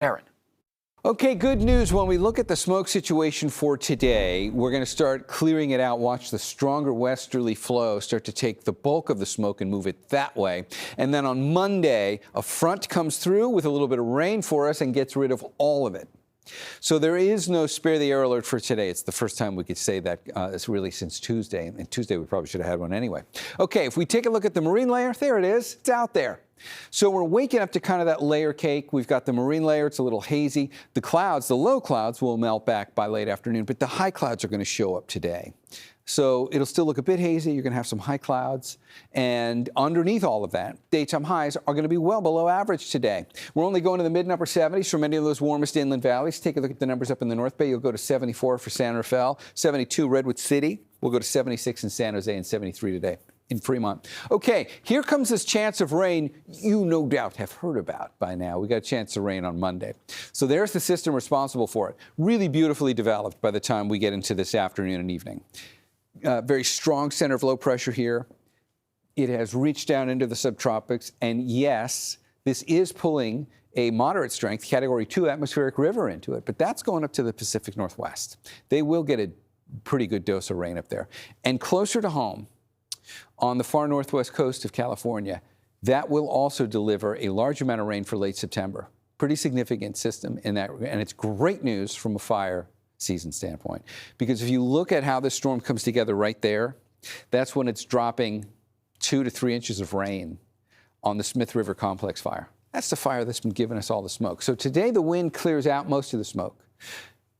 Darren. Okay, good news. When we look at the smoke situation for today, we're going to start clearing it out. Watch the stronger westerly flow start to take the bulk of the smoke and move it that way. And then on Monday, a front comes through with a little bit of rain for us and gets rid of all of it. So there is no spare the air alert for today. It's the first time we could say that it's really since Tuesday. And Tuesday we probably should have had one anyway. Okay, if we take a look at the marine layer, there it is. It's out there. So we're waking up to kind of that layer cake. We've got the marine layer. It's a little hazy. The clouds, the low clouds, will melt back by late afternoon, but the high clouds are going to show up today. So it'll still look a bit hazy. You're going to have some high clouds. And underneath all of that, daytime highs are going to be well below average today. We're only going to the mid and upper 70s for many of those warmest inland valleys. Take a look at the numbers up in the North Bay. You'll go to 74 for San Rafael, 72 Redwood City. We'll go to 76 in San Jose and 73 today in Fremont. Okay, here comes this chance of rain you no doubt have heard about by now. We got a chance of rain on Monday. So there's the system responsible for it. Really beautifully developed by the time we get into this afternoon and evening. Very strong center of low pressure here. It has reached down into the subtropics, and yes, this is pulling a moderate strength Category 2 atmospheric river into it, but that's going up to the Pacific Northwest. They will get a pretty good dose of rain up there. And closer to home, on the far northwest coast of California, that will also deliver a large amount of rain for late September. Pretty significant system in that, and it's great news from a fire season standpoint. Because if you look at how this storm comes together right there, that's when it's dropping 2 to 3 inches of rain on the Smith River Complex fire. That's the fire that's been giving us all the smoke. So today the wind clears out most of the smoke.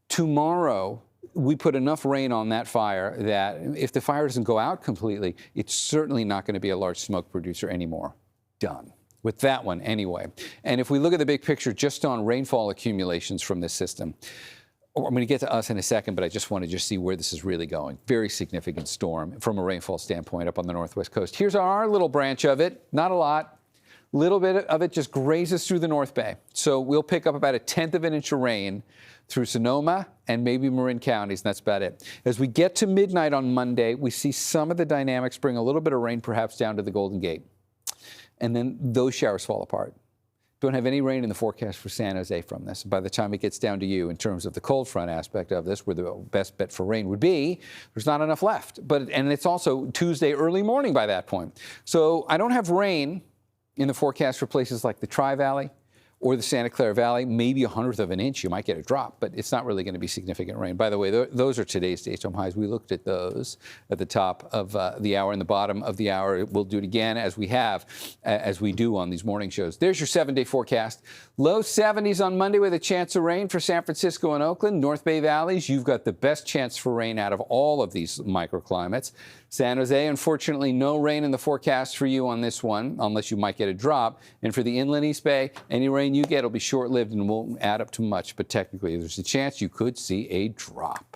Tomorrow, we put enough rain on that fire that if the fire doesn't go out completely, it's certainly not going to be a large smoke producer anymore. Done. With that one anyway. And if we look at the big picture just on rainfall accumulations from this system, I'm going to get to us in a second, but I just want to see where this is really going. Very significant storm from a rainfall standpoint up on the northwest coast. Here's our little branch of it. Not a lot. Little bit of it just grazes through the North Bay. So we'll pick up about 1/10 of an inch of rain through Sonoma and maybe Marin counties, and that's about it. As we get to midnight on Monday, we see some of the dynamics bring a little bit of rain perhaps down to the Golden Gate. And then those showers fall apart. Don't have any rain in the forecast for San Jose from this. By the time it gets down to you in terms of the cold front aspect of this, where the best bet for rain would be, there's not enough left. And it's also Tuesday early morning by that point. So I don't have rain in the forecast for places like the Tri-Valley or the Santa Clara Valley, maybe 1/100 of an inch. You might get a drop, but it's not really going to be significant rain. By the way, those are today's daytime highs. We looked at those at the top of the hour and the bottom of the hour. We'll do it again as we do on these morning shows. There's your 7-day forecast. Low 70s on Monday with a chance of rain for San Francisco and Oakland. North Bay valleys, you've got the best chance for rain out of all of these microclimates. San Jose, unfortunately, no rain in the forecast for you on this one, unless you might get a drop. And for the inland East Bay, any rain you get will be short-lived and won't add up to much. But technically, there's a chance you could see a drop.